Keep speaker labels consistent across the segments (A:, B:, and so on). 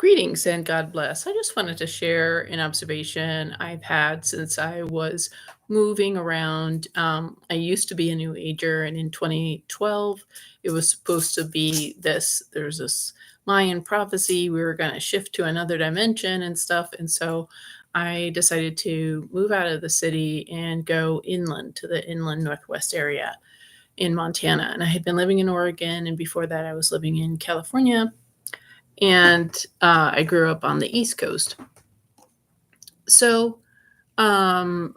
A: Greetings and God bless. I just wanted to share an observation I've had since I was moving around. I used to be a new ager, and in 2012, it was supposed to be there's this Mayan prophecy. We were going to shift to another dimension and stuff. And so I decided to move out of the city and go inland to the inland Northwest area in Montana. And I had been living in Oregon, and before that, I was living in California, and I grew up on the East Coast. So um,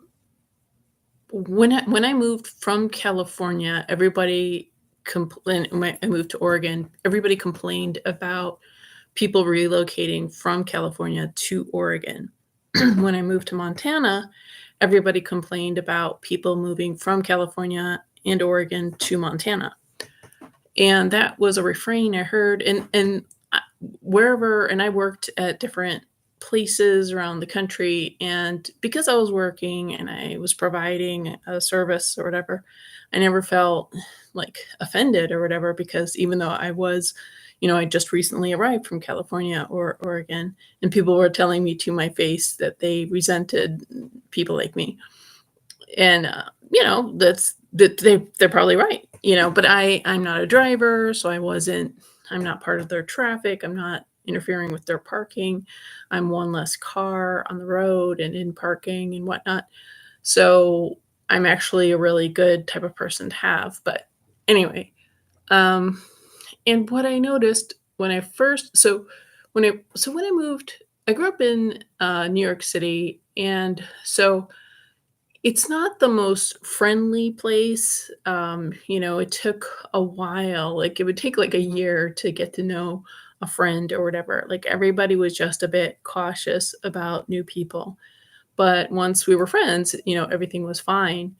A: when I moved from California, everybody complained. When I moved to Oregon, everybody complained about people relocating from California to Oregon. When I moved to Montana, everybody complained about people moving from California and Oregon to Montana. And that was a refrain I heard, and wherever, and I worked at different places around the country, and because I was working and I was providing a service or whatever, I never felt like offended or whatever, because even though I was, I just recently arrived from California or Oregon, and people were telling me to my face that they resented people like me. And they're probably right, but I'm not a driver, so I'm not part of their traffic. I'm not interfering with their parking. I'm one less car on the road and in parking and whatnot. So I'm actually a really good type of person to have. But anyway, um and what I noticed when I first when I moved, I grew up in New York City, and so it's not the most friendly place. It took a while. Like, it would take like a year to get to know a friend or whatever. Like, everybody was just a bit cautious about new people. But once we were friends, everything was fine.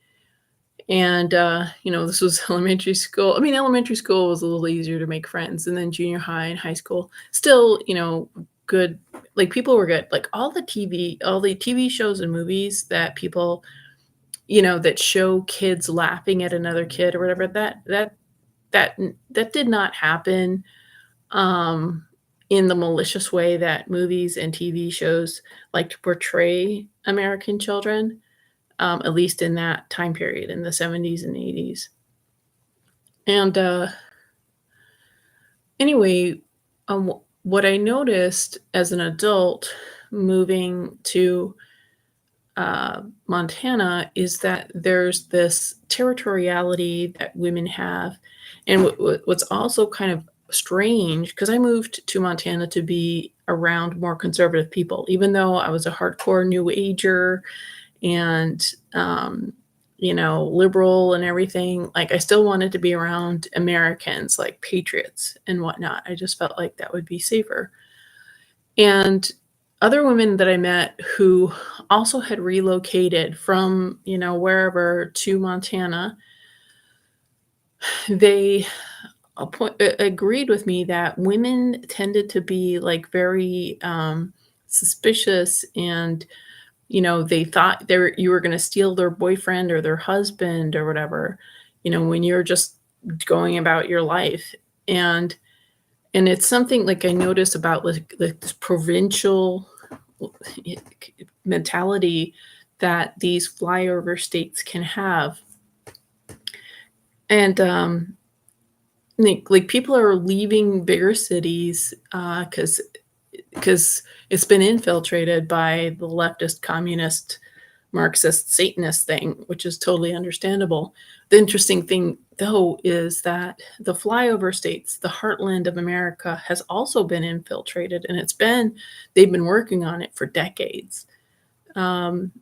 A: And this was elementary school. I mean, elementary school was a little easier to make friends, and then junior high and high school still, good. Like, people were good. Like, all the TV shows and movies that people that show kids laughing at another kid or whatever, that did not happen, um, in the malicious way that movies and TV shows like to portray American children, at least in that time period in the 70s and 80s. And, anyway, what I noticed as an adult moving to Montana is that there's this territoriality that women have. And what's also kind of strange, because I moved to Montana to be around more conservative people, even though I was a hardcore new ager and, liberal and everything. Like, I still wanted to be around Americans, like patriots and whatnot. I just felt like that would be safer. And other women that I met who also had relocated from, wherever to Montana, they agreed with me that women tended to be like very suspicious, and they thought you were going to steal their boyfriend or their husband or whatever, when you're just going about your life. And it's something like I notice about like this provincial mentality that these flyover states can have. And like people are leaving bigger cities because it's been infiltrated by the leftist, communist, Marxist, Satanist thing, which is totally understandable. The interesting thing, though, is that the flyover states, the heartland of America, has also been infiltrated, and they've been working on it for decades. Um,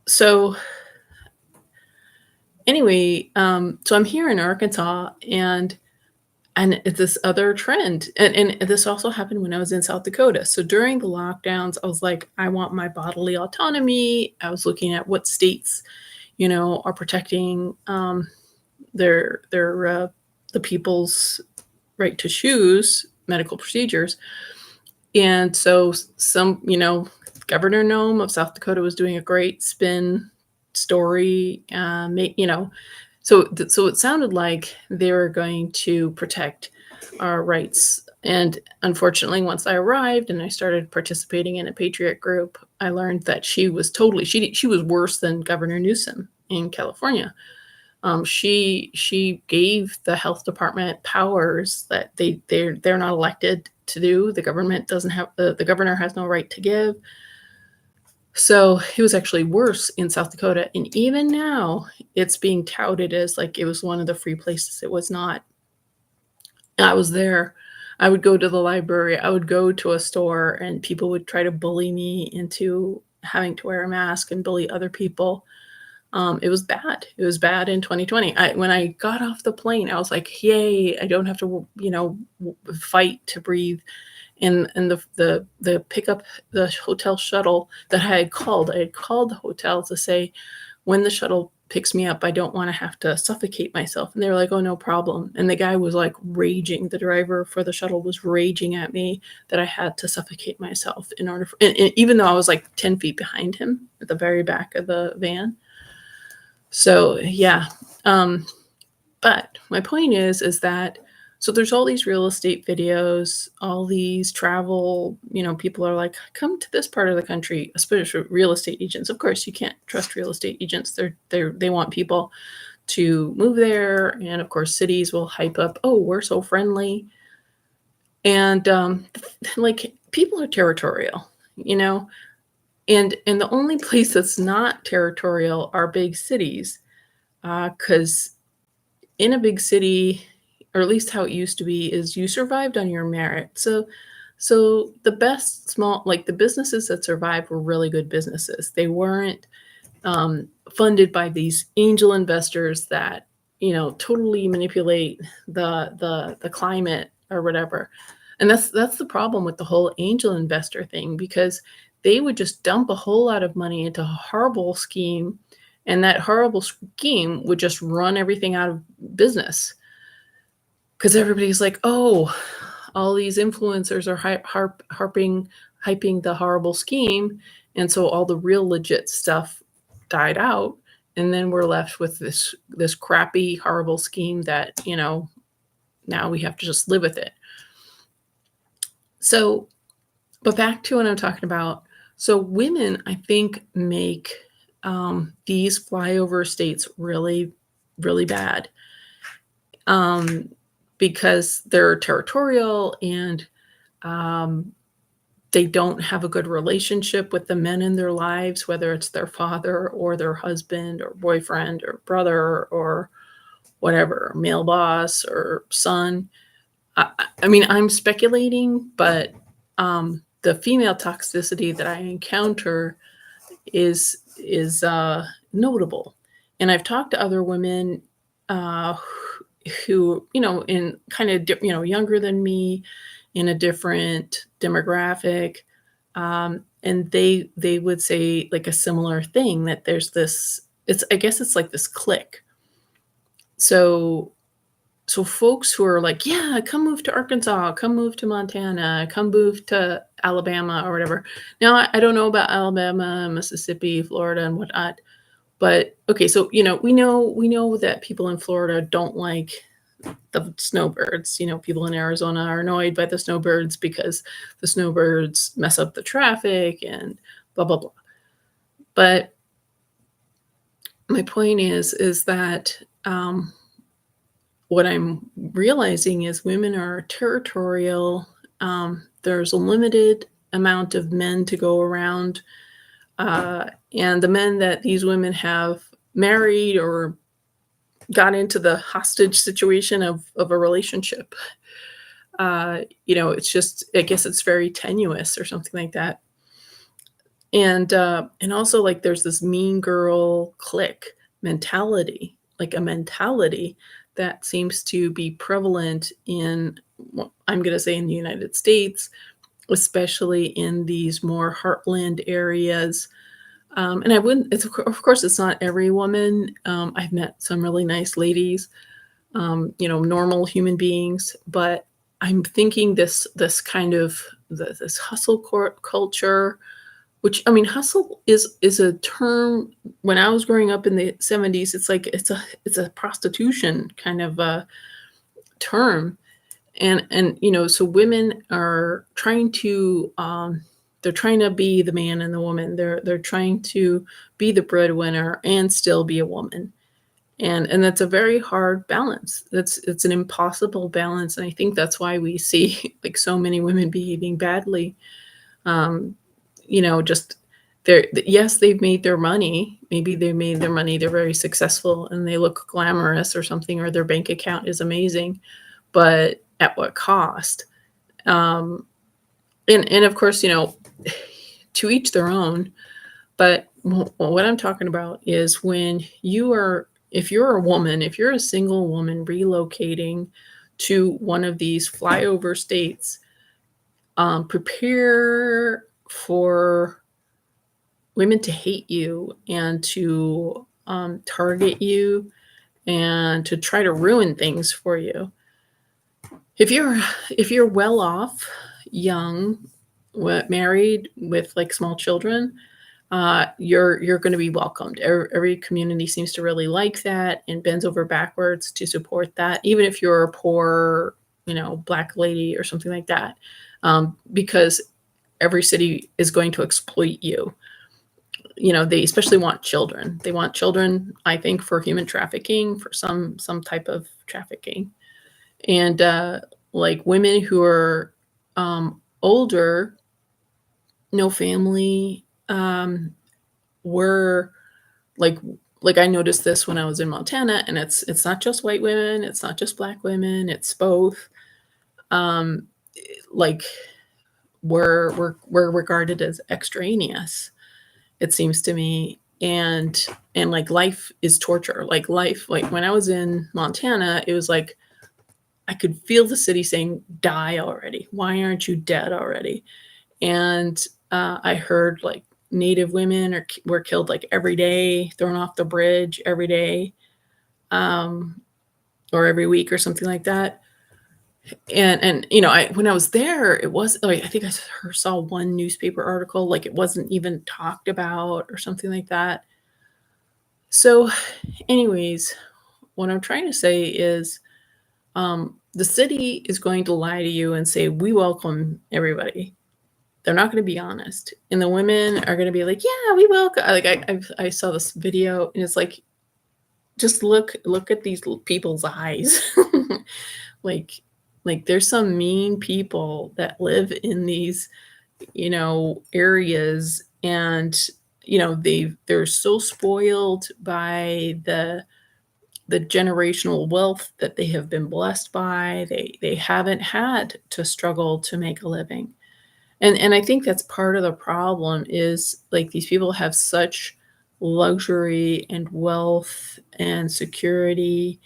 A: so anyway, so I'm here in Arkansas, and it's this other trend, and this also happened when I was in South Dakota. So during the lockdowns, I was like, I want my bodily autonomy. I was looking at what states, are protecting their the people's right to choose medical procedures. And so Governor Nome of South Dakota was doing a great spin story, so it sounded like they were going to protect our rights And unfortunately, once I arrived and I started participating in a patriot group, I learned that she was worse than Governor Newsom in California. She gave the health department powers that they're not elected to do. The government doesn't have the governor has no right to give. So it was actually worse in South Dakota, and even now it's being touted as like it was one of the free places. It was not. I was there. I would go to the library. I would go to a store, and people would try to bully me into having to wear a mask and bully other people. It was bad. It was bad in 2020. When I got off the plane, I was like, "Yay! I don't have to, fight to breathe." And the pickup the hotel shuttle that I had called the hotel to say, "When the shuttle picks me up, I don't wanna have to suffocate myself." And they were like, "Oh, no problem." And the guy was, like, raging. The driver for the shuttle was raging at me that I had to suffocate myself in order for and even though I was, like, 10 feet behind him at the very back of the van. So, yeah, um, but my point is that so there's all these real estate videos, all these travel, people are like, "Come to this part of the country," especially real estate agents. Of course, you can't trust real estate agents. They want people to move there, and of course, cities will hype up, "Oh, we're so friendly." And, like, people are territorial, you know? And the only place that's not territorial are big cities, because in a big city, or at least how it used to be, is you survived on your merit. So the best small like the businesses that survived were really good businesses. They weren't funded by these angel investors that totally manipulate the climate or whatever. And that's the problem with the whole angel investor thing, because they would just dump a whole lot of money into a horrible scheme, and that horrible scheme would just run everything out of business because everybody's like, "Oh, all these influencers are hyping the horrible scheme," and so all the real legit stuff died out, and then we're left with this crappy, horrible scheme that now we have to just live with it. So, but back to what I'm talking about. So, women, I think, make these flyover states really, really bad. Um, because they're territorial, and um, they don't have a good relationship with the men in their lives, whether it's their father or their husband or boyfriend or brother or whatever, male boss or son. I mean, I'm speculating, but the female toxicity that I encounter is notable. And I've talked to other women uh, who, in kind of younger than me, in a different demographic, and they would say like a similar thing, that there's this. It's I guess it's like this clique. So folks who are like, "Yeah, come move to Arkansas, come move to Montana, come move to Alabama," or whatever. Now, I don't know about Alabama, Mississippi, Florida, and whatnot, but okay, so, we know that people in Florida don't like the snowbirds. People in Arizona are annoyed by the snowbirds because the snowbirds mess up the traffic and blah, blah, blah. But my point is that, what I'm realizing is women are territorial. There's a limited amount of men to go around, and the men that these women have married or got into the hostage situation of a relationship, it's just, I guess it's very tenuous or something like that. And also, like, there's this mean girl clique mentality, like a mentality that seems to be prevalent in, well, I'm gonna say in the United States, especially in these more heartland areas. And I wouldn't it's of course, it's not every woman. I've met some really nice ladies, normal human beings, but I'm thinking this kind of this hustle culture, which, I mean, hustle is a term. When I was growing up in the '70s, it's like it's a prostitution kind of a term, And so women are trying to they're trying to be the man and the woman. They're trying to be the breadwinner and still be a woman. And that's a very hard balance. It's an impossible balance, and I think that's why we see like so many women behaving badly. Um, just yes, they've made their money. Maybe they made their money, they're very successful and they look glamorous or something, or their bank account is amazing, but at what cost? Um, and of course, to each their own. But what I'm talking about is when if you're a woman, if you're a single woman relocating to one of these flyover states, prepare for women to hate you and to target you and to try to ruin things for you. If you're well off, young, married with like small children, you're going to be welcomed. Every community seems to really like that and bends over backwards to support that, even if you're a poor, black lady or something like that, because every city is going to exploit you. They especially want children. They want children, I think, for human trafficking, for some type of trafficking, and like women who are older, no family. Were like I noticed this when I was in Montana, and it's not just white women, it's not just black women, it's both. Um, like we're regarded as extraneous, it seems to me, and like life is torture. Like when I was in Montana, it was like I could feel the city saying, "Die already! Why aren't you dead already?" And I heard like Native women were killed like every day, thrown off the bridge every day, um, or every week or something like that. And I when I was there, it was like I think I saw one newspaper article, like it wasn't even talked about or something like that. So, anyways, what I'm trying to say is, the city is going to lie to you and say we welcome everybody. They're not going to be honest, and the women are going to be like, "Yeah, we welcome." Like I saw this video, and it's like, just look at these people's eyes. like like there's some mean people that live in these areas, and they're so spoiled by the generational wealth that they have been blessed by. They haven't had to struggle to make a living. And I think that's part of the problem is, like, these people have such luxury and wealth and security,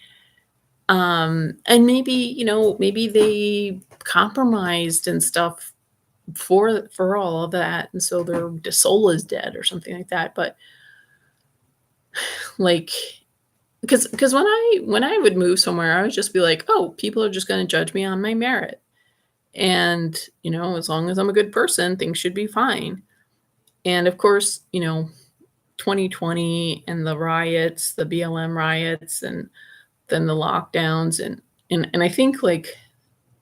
A: and maybe they compromised and stuff for all of that, and so their soul is dead or something like that, but, like, because when I would move somewhere, I would just be like, "Oh, people are just gonna judge me on my merit, and, as long as I'm a good person, things should be fine." And of course, 2020 and the riots, the BLM riots, and then the lockdowns, and I think, like,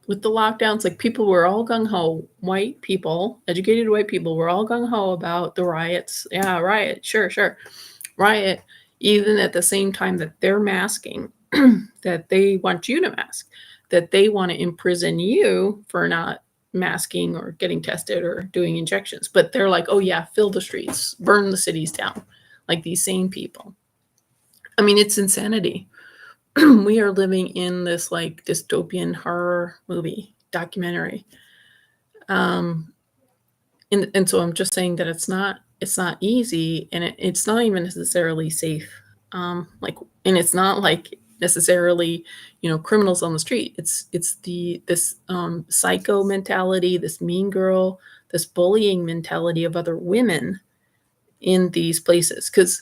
A: with the lockdowns, like, people were all gung ho. White people, educated white people were all gung ho about the riots. Yeah, riot, sure, sure, riot, even at the same time that they're masking, that they want you to mask, that they want to imprison you for not masking or getting tested or doing injections. But they're like, oh, yeah, fill the streets, burn the cities down, like these same people. I mean, it's insanity. We are living in this like dystopian horror movie documentary. Um, and so I'm just saying that it's not easy, and it's not even necessarily safe. Like, and it's not like necessarily criminals on the street. It's this psycho mentality, this mean girl, this bullying mentality of other women in these places. Because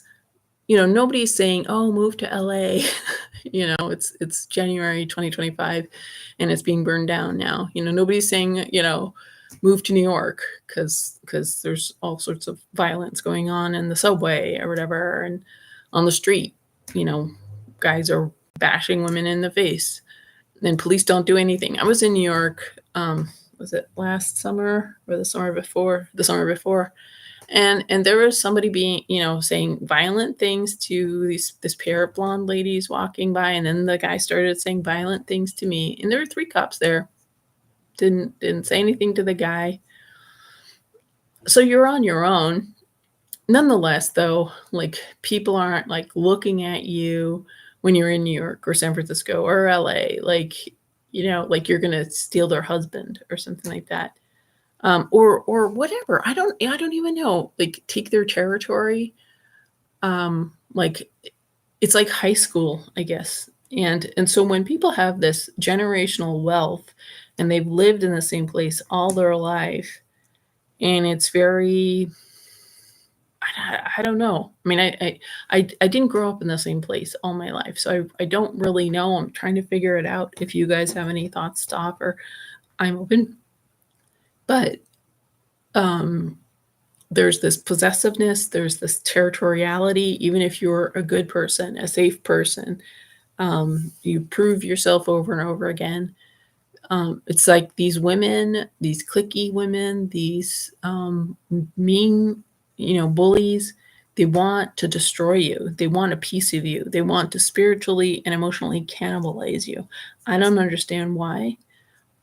A: nobody's saying, "Oh, move to LA." It's January 2025, and it's being burned down now. Nobody's saying, move to New York because there's all sorts of violence going on in the subway or whatever, and on the street, you know, guys are bashing women in the face. and police don't do anything. I was in New York, was it last summer or the summer before? The summer before. And there was somebody being, saying violent things to this pair of blonde ladies walking by, and then the guy started saying violent things to me. And there were 3 cops there. Didn't say anything to the guy. So you're on your own. Nonetheless, though, like, people aren't, like, looking at you when you're in New York or San Francisco or LA, like, like you're gonna steal their husband or something like that. Or whatever. I don't even know. Like, take their territory. Like, it's like high school, I guess. And so when people have this generational wealth and they've lived in the same place all their life, and it's very, I don't know. I mean, I didn't grow up in the same place all my life, so I don't really know. I'm trying to figure it out. If you guys have any thoughts to offer, I'm open. But um, there's this possessiveness, there's this territoriality. Even if you're a good person, a safe person, you prove yourself over and over again. It's like these women, these cliquey women, these mean, bullies. They want to destroy you. They want a piece of you. They want to spiritually and emotionally cannibalize you. I don't understand why,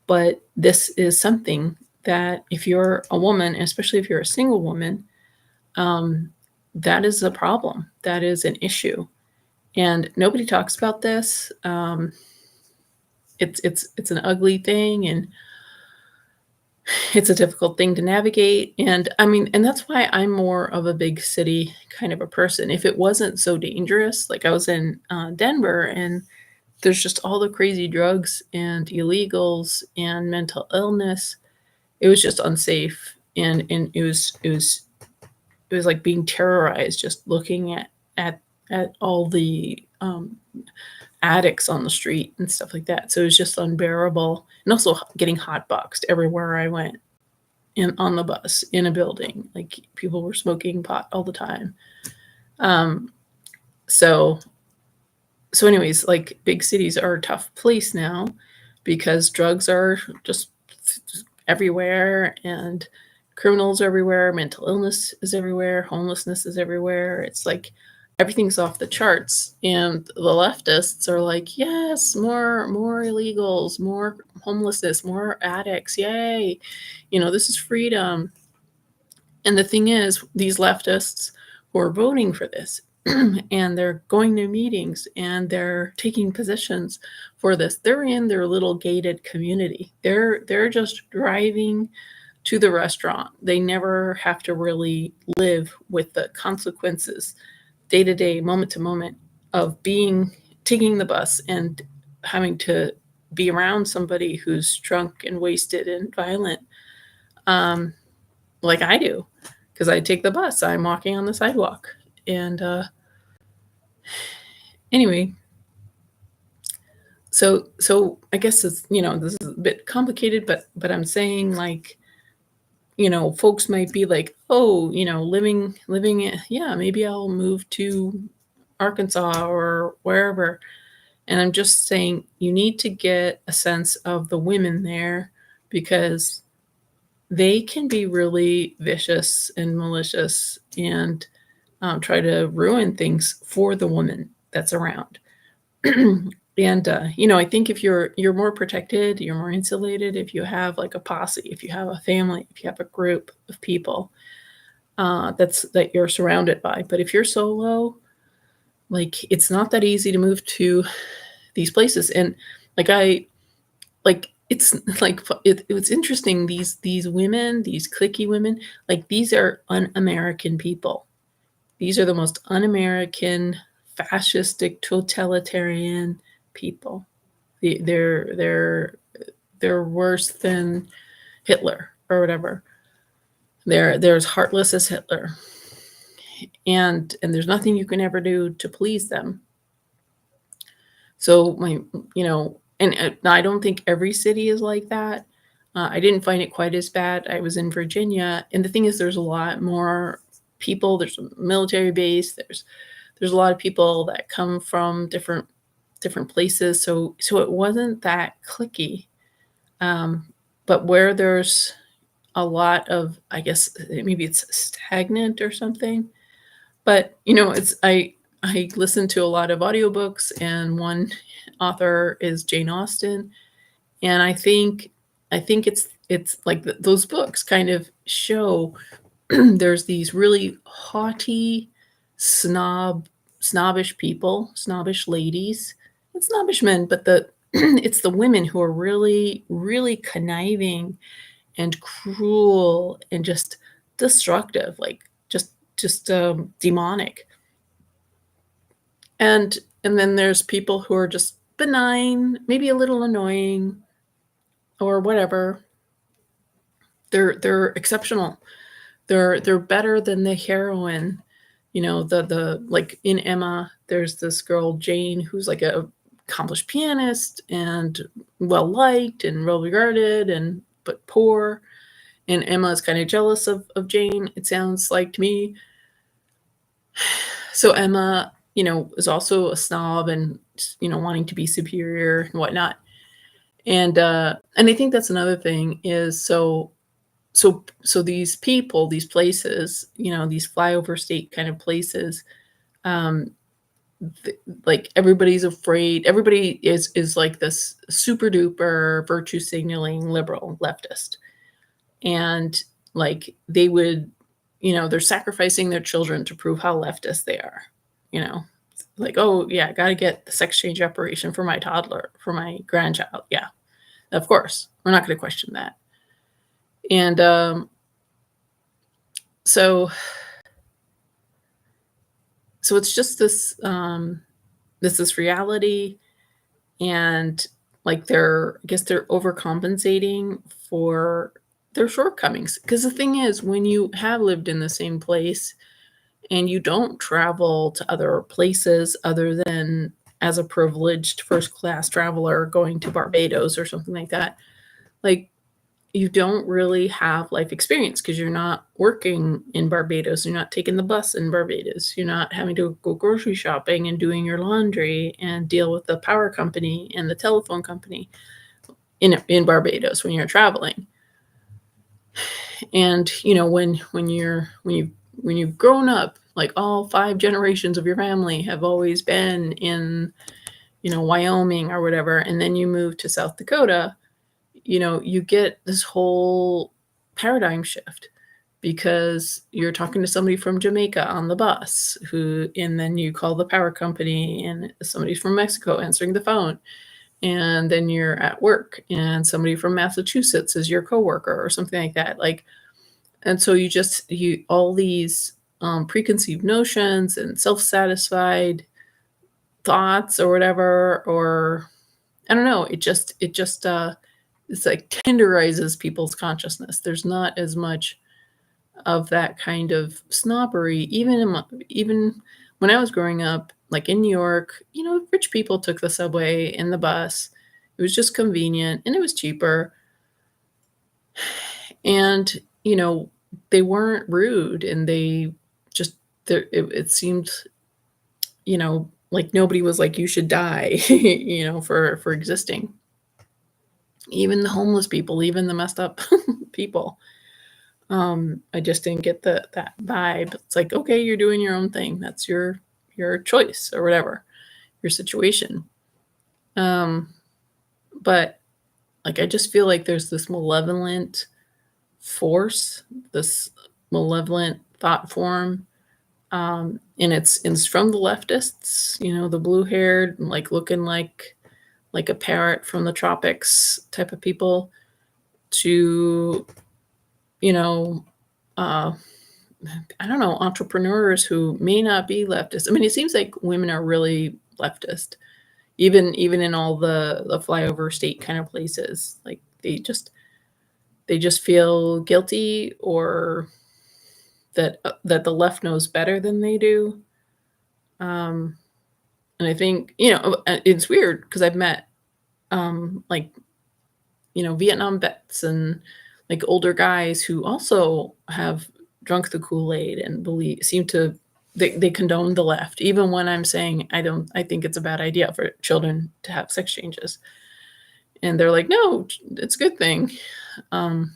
A: but this is something that if you're a woman, especially if you're a single woman, um, that is a problem. That is an issue, and nobody talks about this. It's an ugly thing, and it's a difficult thing to navigate. And I mean, and that's why I'm more of a big city kind of a person. If it wasn't so dangerous, like I was in Denver, and there's just all the crazy drugs and illegals and mental illness. It was just unsafe, and it was like being terrorized just looking at all the addicts on the street and stuff like that. So it was just unbearable, and also getting hotboxed everywhere I went, in on the bus, in a building, like people were smoking pot all the time. Um, so so anyways, like, big cities are a tough place now because drugs are just everywhere, and criminals are everywhere, mental illness is everywhere, homelessness is everywhere. It's like everything's off the charts, and the leftists are like, "Yes, more illegals, more homelessness, more addicts. Yay. This is freedom." And the thing is, these leftists who are voting for this and they're going to meetings and they're taking positions for this, they're in their little gated community. They're just driving to the restaurant. They never have to really live with the consequences day to day, moment to moment of taking the bus and having to be around somebody who's drunk and wasted and violent, um, like I do, because I take the bus. I'm walking on the sidewalk. And anyway, so I guess this is a bit complicated, but I'm saying, like, folks might be like, oh, yeah, maybe I'll move to Arkansas or wherever. And I'm just saying you need to get a sense of the women there, because they can be really vicious and malicious and try to ruin things for the woman that's around. And I think if you're more protected, you're more insulated, if you have like a posse, if you have a family, if you have a group of people that you're surrounded by. But if you're solo, like, it's not that easy to move to these places. And like it's like it's interesting. These women, these cliquey women, like, these are un-American people. These are the most un-American, fascistic, totalitarian people. They're worse than Hitler or whatever. They're as heartless as Hitler, and there's nothing you can ever do to please them. So and I don't think every city is like that. I didn't find it quite as bad. I was in Virginia, and the thing is, there's a lot more people. There's a military base. There's a lot of people that come from different different places, so it wasn't that clicky. Um, but where there's a lot of, I guess, maybe it's stagnant or something, but, I listen to a lot of audiobooks, and one author is Jane Austen, and I think it's like those books kind of show there's these really haughty, snob snobbish people, snobbish ladies, and snobbish men, but the it's the women who are really, really conniving and cruel and just destructive, like, demonic. And then there's people who are just benign, maybe a little annoying or whatever. They're exceptional. They're better than the heroine. The like in Emma, there's this girl Jane who's like a accomplished pianist and well liked and well regarded and but poor. And Emma is kind of jealous of Jane, it sounds like to me. So Emma, is also a snob and wanting to be superior and whatnot. And I think that's another thing is so these people, these places, these flyover state kind of places, um, like everybody's afraid. Everybody is like this super duper virtue signaling liberal leftist, and like they're sacrificing their children to prove how leftist they are. You know, like, oh yeah, got to get the sex change operation for my toddler, for my grandchild. Yeah, of course, we're not going to question that. And so so it's just this reality, and like I guess they're overcompensating for their shortcomings, because the thing is, when you have lived in the same place and you don't travel to other places other than as a privileged first class traveler going to Barbados or something like that, like, you don't really have life experience because you're not working in Barbados, you're not taking the bus in Barbados, you're not having to go grocery shopping and doing your laundry and deal with the power company and the telephone company in Barbados when you're traveling. And when you've grown up, like all 5 generations of your family have always been in Wyoming or whatever, and then you move to South Dakota, you get this whole paradigm shift because you're talking to somebody from Jamaica on the bus and then you call the power company and somebody's from Mexico answering the phone. And then you're at work and somebody from Massachusetts is your coworker or something like that. Like, and so all these preconceived notions and self-satisfied thoughts or whatever, or I don't know, it's like tenderizes people's consciousness. There's not as much of that kind of snobbery. Even when I was growing up, like in New York, rich people took the subway and the bus. It was just convenient and it was cheaper. And, they weren't rude, and they just it seemed, like nobody was like, you should die, for existing. Even the homeless people, even the messed up people. I just didn't get that vibe. It's like, okay, you're doing your own thing. That's your choice or whatever, your situation. Um, but like I just feel like there's this malevolent force, this malevolent thought form. And it's from the leftists, the blue-haired, like looking like a parrot from the tropics type of people, to you know, uh, I don't know, entrepreneurs who may not be leftist. I mean, it seems like women are really leftist, even in all the flyover state kind of places. Like they just feel guilty, or that the left knows better than they do. Um, and I think it's weird because I've met like Vietnam vets and like older guys who also have drunk the Kool-Aid and seem to they condone the left, even when I'm saying I think it's a bad idea for children to have sex changes. And they're like, "No, it's a good thing." Um,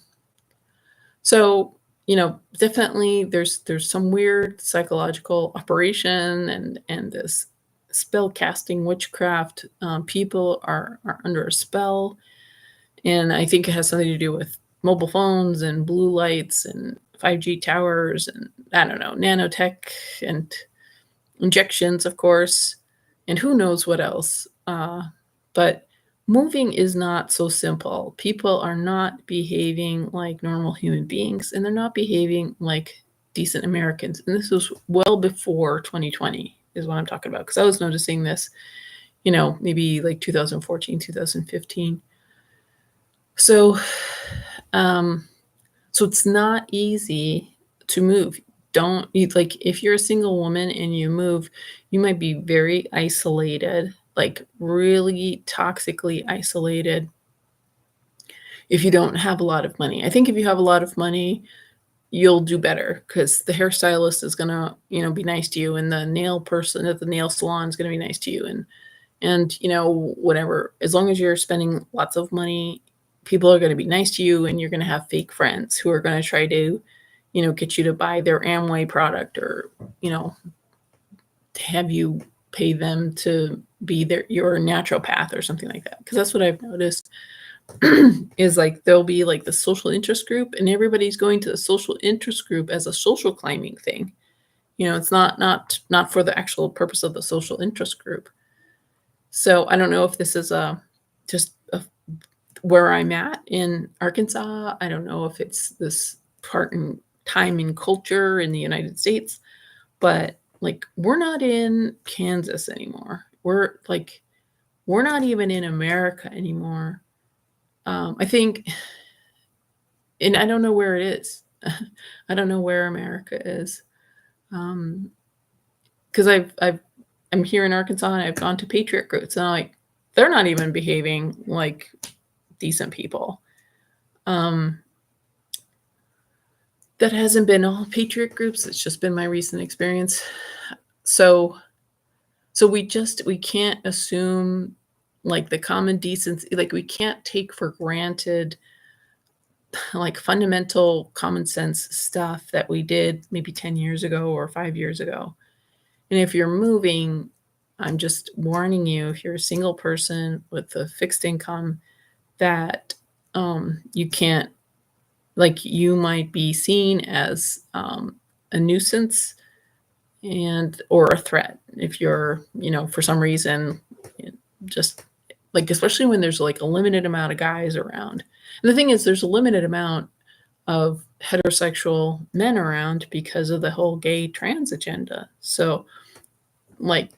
A: so, definitely there's some weird psychological operation and this spell casting witchcraft. People are under a spell, and I think it has something to do with mobile phones and blue lights and 5G towers and I don't know, nanotech and injections, of course, and who knows what else. But moving is not so simple. People are not behaving like normal human beings, and they're not behaving like decent Americans. And this was well before 2020, is what I'm talking about. Because I was noticing this, maybe like 2014, 2015. So, um, so it's not easy to move. Don't you like if you're a single woman and you move, you might be very isolated, like really toxically isolated if you don't have a lot of money. I think if you have a lot of money, you'll do better because the hairstylist is gonna, be nice to you, and the nail person at the nail salon is gonna be nice to you, and whatever. As long as you're spending lots of money, people are gonna be nice to you, and you're gonna have fake friends who are gonna try to, get you to buy their Amway product or, have you pay them to be your naturopath or something like that. Because that's what I've noticed is like there'll be like the social interest group, and everybody's going to the social interest group as a social climbing thing. It's not for the actual purpose of the social interest group. So I don't know if this is just where I'm at in Arkansas. I don't know if it's this part in time and culture in the United States, but like we're not in Kansas anymore. We're not even in America anymore. I think, and I don't know where it is. I don't know where America is. Because I'm here in Arkansas and I've gone to patriot groups and I'm like, they're not even behaving like decent people. Um, that hasn't been all patriot groups. It's just been my recent experience. So we can't assume like the common decency, like we can't take for granted like fundamental common sense stuff that we did maybe 10 years ago or 5 years ago. And if you're moving, I'm just warning you, if you're a single person with a fixed income, that you can't, like, you might be seen as a nuisance and or a threat if you're, for some reason, just like, especially when there's like a limited amount of guys around. And the thing is, there's a limited amount of heterosexual men around because of the whole gay trans agenda. So like,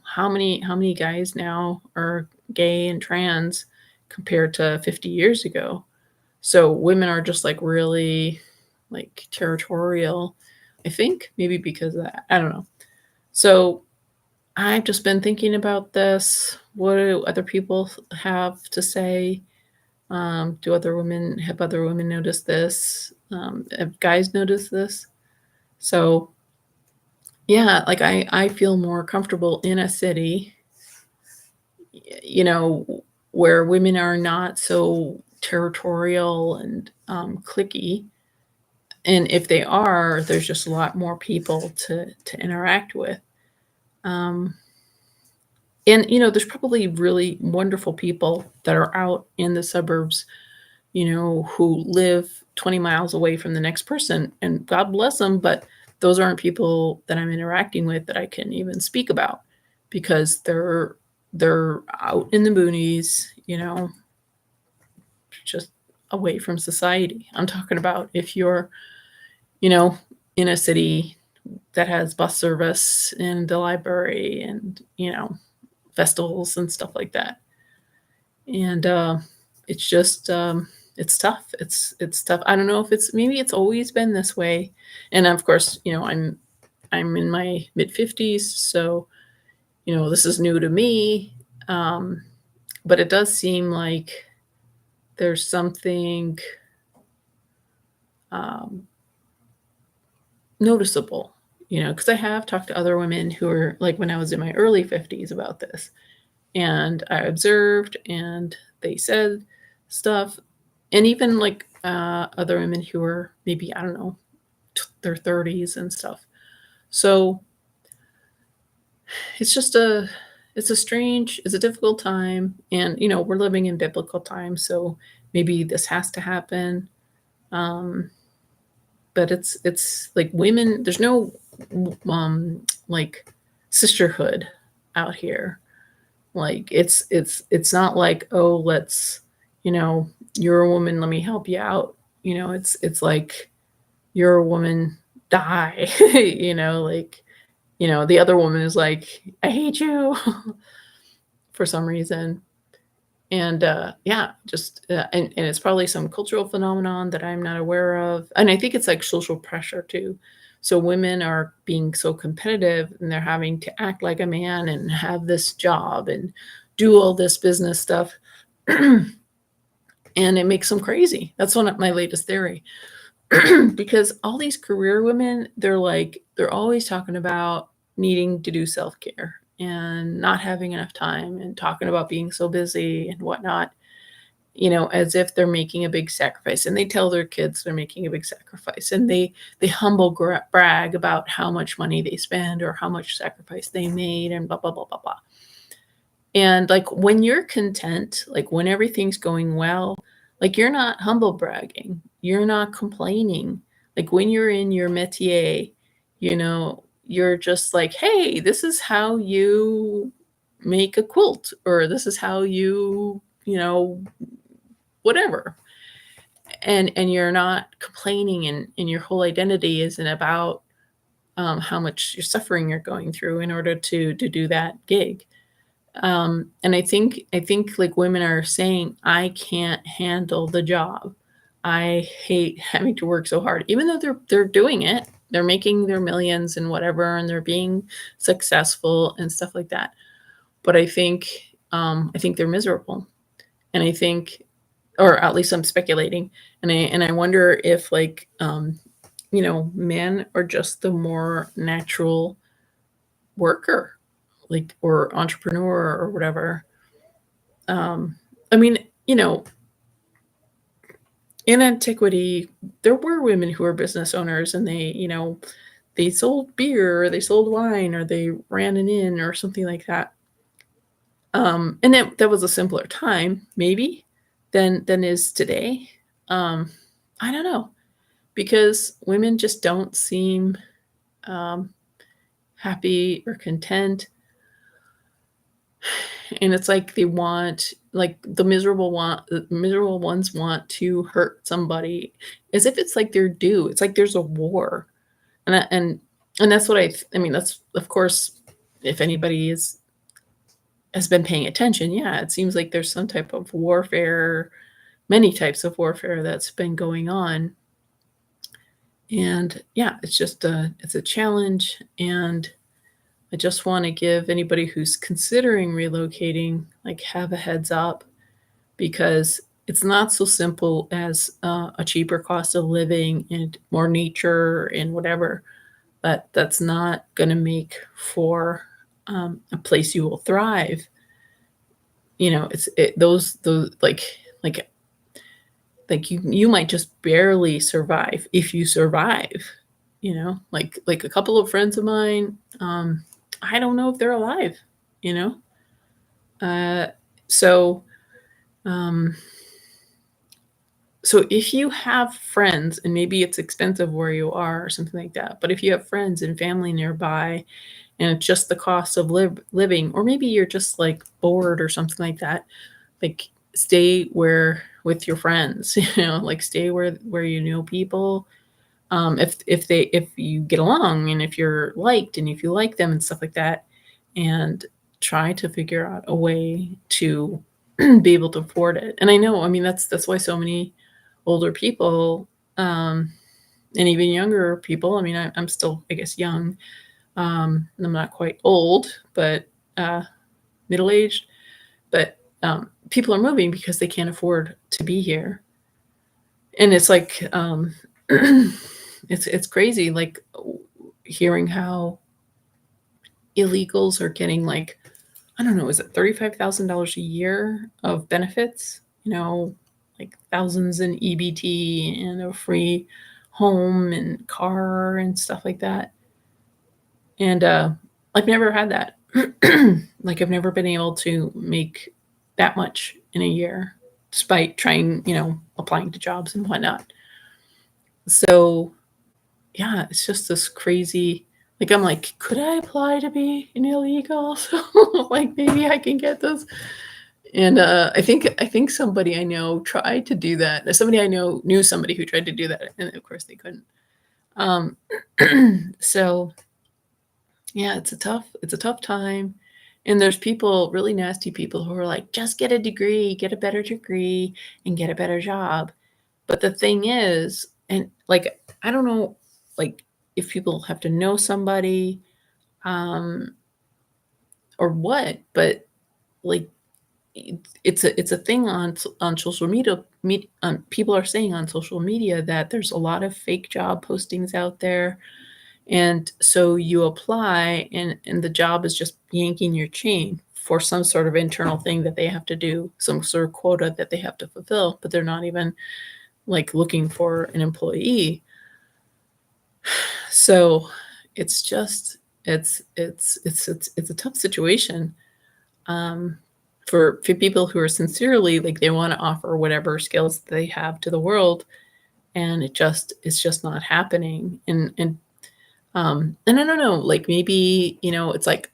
A: how many guys now are gay and trans compared to 50 years ago? So women are just like really like territorial, I think, maybe because of that. I don't know. So I've just been thinking about this. What do other people have to say? Have other women noticed this? Have guys noticed this? So yeah, like I feel more comfortable in a city, where women are not so territorial and cliquey. And if they are, there's just a lot more people to interact with. Um, and there's probably really wonderful people that are out in the suburbs, who live 20 miles away from the next person, and God bless them, but those aren't people that I'm interacting with that I can even speak about because they're out in the boonies, just away from society. I'm talking about if you're, you know, in a city that has bus service and a library and, festivals and stuff like that. And it's just it's tough. It's tough. I don't know if maybe it's always been this way. And of course, I'm in my mid 50s, so this is new to me. Um, but it does seem like there's something um, noticeable. because I have talked to other women who are like when I was in my early 50s about this, and I observed, and they said stuff, and even like other women who are maybe, I don't know, their 30s and stuff. So it's just it's a difficult time, and we're living in biblical times, so maybe this has to happen. Um, but it's like women. There's no like sisterhood out here. Like it's not like, oh, let's, you're a woman, let me help you out. It's like you're a woman, die. Like, the other woman is like, I hate you for some reason. And yeah, just and it's probably some cultural phenomenon that I'm not aware of. And I think it's like social pressure too. So women are being so competitive, and they're having to act like a man and have this job and do all this business stuff. And it makes them crazy. That's one of my latest theory. Because all these career women, they're always talking about needing to do self-care and not having enough time, and talking about being so busy and whatnot, as if they're making a big sacrifice. And they tell their kids they're making a big sacrifice, and they humble brag about how much money they spend or how much sacrifice they made, and blah blah blah blah blah. And like when you're content, like when everything's going well, like you're not humble bragging, you're not complaining. Like when you're in your métier, you're just like, hey, this is how you make a quilt, or this is how whatever. And you're not complaining, and your whole identity isn't about how much you're suffering you're going through in order to do that gig. And I think like women are saying, I can't handle the job. I hate having to work so hard, even though they're doing it. They're making their millions and whatever, and they're being successful and stuff like that. But I think they're miserable, and I think, or at least I'm speculating, and I wonder if like men are just the more natural worker, like, or entrepreneur or whatever. I mean, in antiquity, there were women who were business owners, and they sold beer, or they sold wine, or they ran an inn or something like that. And that was a simpler time, maybe, than is today. Um, I don't know, because women just don't seem um, happy or content. And it's like they want, like the miserable ones want to hurt somebody, as if it's like they're due. It's like there's a war. And that's what I mean, that's, of course, if anybody has been paying attention, yeah, it seems like there's some type of warfare, many types of warfare that's been going on. And yeah, it's a challenge. And I just want to give anybody who's considering relocating, like, have a heads up, because it's not so simple as a cheaper cost of living and more nature and whatever. But that's not going to make for a place you will thrive. Those like you might just barely survive, if you survive. Like a couple of friends of mine, I don't know if they're alive. You know, uh, so um, so if you have friends, and maybe it's expensive where you are or something like that, but if you have friends and family nearby, and it's just the cost of living, or maybe you're just like bored or something like that, like stay where with your friends. Like stay where you know people. If you get along, and if you're liked, and if you like them and stuff like that, and try to figure out a way to be able to afford it. And I know, I mean, that's why so many older people, and even younger people, I mean, I'm still, I guess, young. And I'm not quite old, but middle aged. But people are moving because they can't afford to be here. And it's like, it's crazy. Like, hearing how illegals are getting like, I don't know, is it $35,000 a year of benefits? Like thousands in EBT and a free home and car and stuff like that. And I've never had that. Like I've never been able to make that much in a year, despite trying, applying to jobs and whatnot. So yeah, it's just this crazy. Like I'm like, could I apply to be an illegal? So like maybe I can get this. And I think somebody I know tried to do that. Somebody I know knew somebody who tried to do that, and of course they couldn't. Um, so yeah, it's a tough time. And there's people, really nasty people, who are like, just get a degree, get a better degree, and get a better job. But the thing is, and like, I don't know, like, if people have to know somebody, um, or what, but like, it's a thing on social media. People are saying on social media that there's a lot of fake job postings out there. And so you apply, and the job is just yanking your chain for some sort of internal thing that they have to do, some sort of quota that they have to fulfill, but they're not even like looking for an employee. So it's just it's a tough situation, um, for people who are sincerely like they want to offer whatever skills they have to the world, and it's just not happening. And I don't know, like maybe, it's like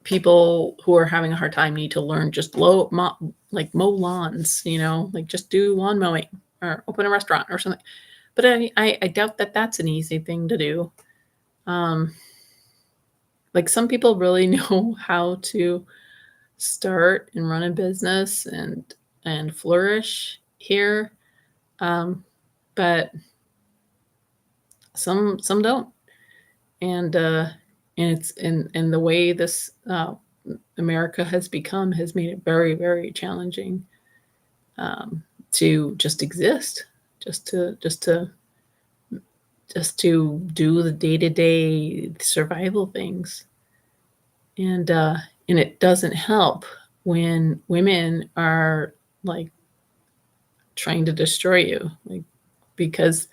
A: people who are having a hard time need to learn just like mow lawns, like just do lawn mowing or open a restaurant or something. But I doubt that that's an easy thing to do. Um, like some people really know how to start and run a business and flourish here, um, but some don't. And and the way this America has become has made it very, very challenging, to just exist, just to just to just to do the day to day survival things. And it doesn't help when women are like trying to destroy you, like, because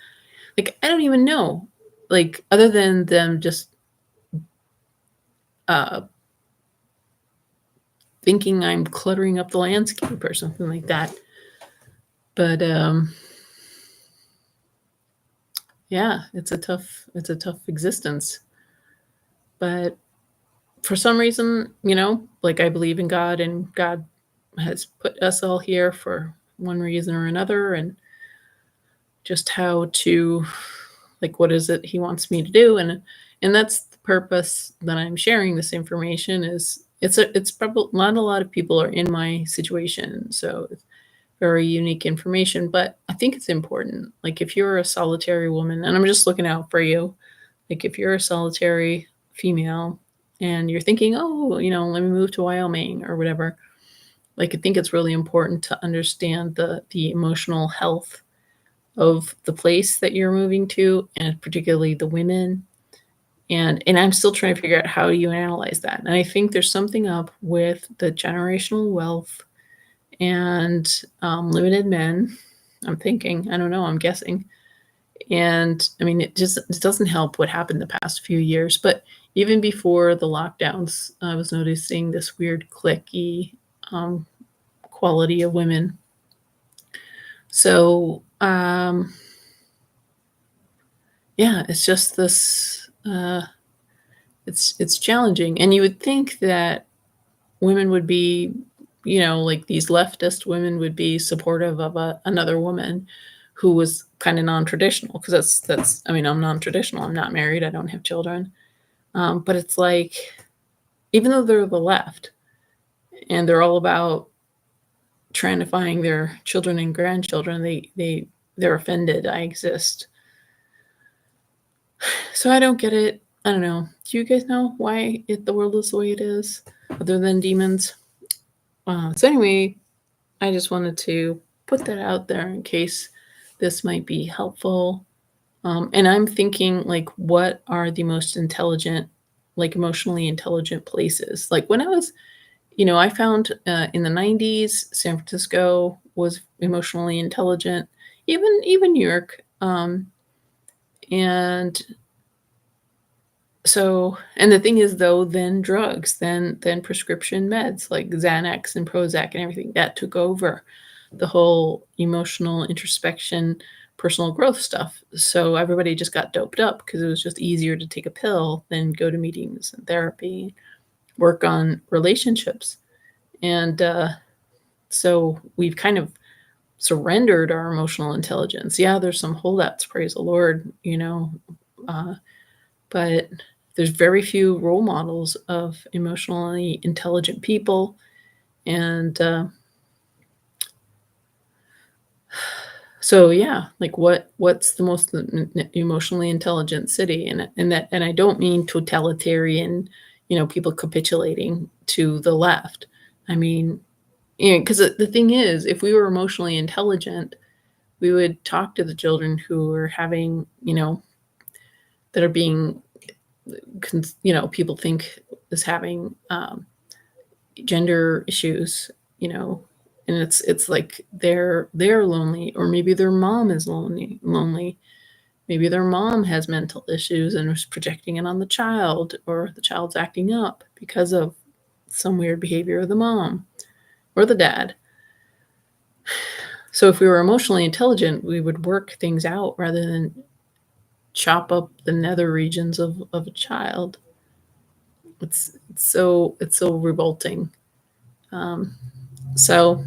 A: like I don't even know, like, other than them just uh thinking I'm cluttering up the landscape or something like that. But yeah, it's a tough existence. But for some reason, like I believe in God, and God has put us all here for one reason or another, and just how to, like, what is it he wants me to do. And that's the purpose that I'm sharing this information. Is it's probably not a lot of people are in my situation, so it's very unique information, but I think it's important. Like if you're a solitary woman, and I'm just looking out for you, like if you're a solitary female and you're thinking, oh, let me move to Wyoming or whatever, like I think it's really important to understand the emotional health of the place that you're moving to, and particularly the women. And I'm still trying to figure out how you analyze that. And I think there's something up with the generational wealth and limited men. I'm thinking, I don't know, I'm guessing. And I mean, it doesn't help what happened the past few years, but even before the lockdowns, I was noticing this weird clicky um, quality of women. So yeah, it's just this. It's challenging, and you would think that women would be, like these leftist women would be supportive of another woman who was kind of non-traditional, because that's I mean, I'm non-traditional, I'm not married, I don't have children, but it's like, even though they're the left and they're all about trying to find their children and grandchildren, they're offended I exist. So I don't get it. I don't know. Do you guys know why the world is the way it is, other than demons? So anyway, I just wanted to put that out there in case this might be helpful. And I'm thinking, like, what are the most intelligent, like, emotionally intelligent places? Like, when I was I found, in the '90s, San Francisco was emotionally intelligent, even New York, and and the thing is, though, then drugs, then prescription meds like Xanax and Prozac and everything, that took over the whole emotional introspection, personal growth stuff. So everybody just got doped up because it was just easier to take a pill than go to meetings and therapy, work on relationships. And, so we've kind of surrendered our emotional intelligence. Yeah, there's some holdouts, praise the Lord, uh, but there's very few role models of emotionally intelligent people. And so, yeah, like what's the most emotionally intelligent city? And I don't mean totalitarian, people capitulating to the left. I mean, because the thing is, if we were emotionally intelligent, we would talk to the children who are having, that are being, people think is having gender issues, and it's like they're lonely, or maybe their mom is lonely. Maybe their mom has mental issues and is projecting it on the child, or the child's acting up because of some weird behavior of the mom or the dad. So if we were emotionally intelligent, we would work things out rather than chop up the nether regions of a child. It's so revolting. Um, so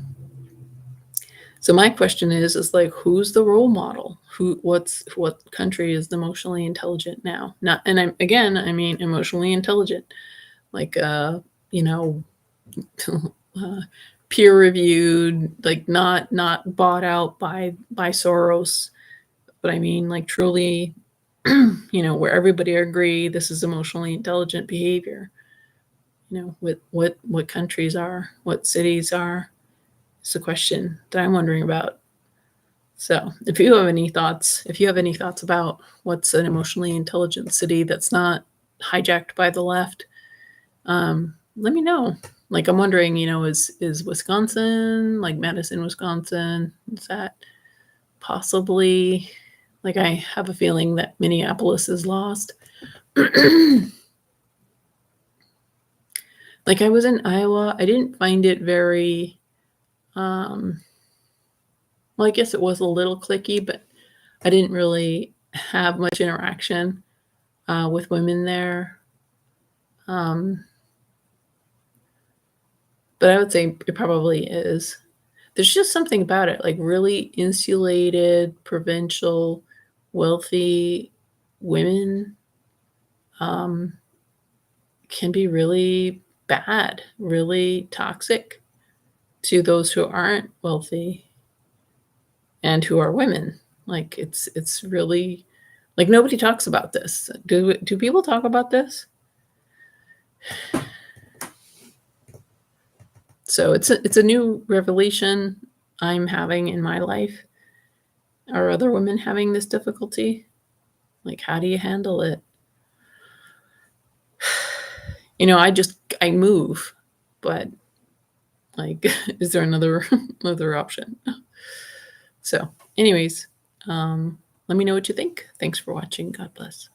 A: so my question is like, who's the role model? What country is emotionally intelligent now? Not, and I mean emotionally intelligent, like you know, uh, peer reviewed, like not bought out by Soros, but I mean like truly, where everybody agree this is emotionally intelligent behavior. What countries are, what cities are, is the question that I'm wondering about. So, if you have any thoughts about what's an emotionally intelligent city that's not hijacked by the left, let me know. Like, I'm wondering, is Wisconsin, like Madison, Wisconsin, is that possibly, like, I have a feeling that Minneapolis is lost. Like, I was in Iowa, I didn't find it very, um, well, I guess it was a little clicky, but I didn't really have much interaction with women there. Um, but I would say it probably is. There's just something about it, like really insulated, provincial, wealthy women um, can be really bad, really toxic to those who aren't wealthy and who are women. Like it's really, like, nobody talks about this. Do people talk about this? So it's a new revelation I'm having in my life. Are other women having this difficulty? Like, how do you handle it? I move, but, like, is there another option? So, anyways, let me know what you think. Thanks for watching. God bless.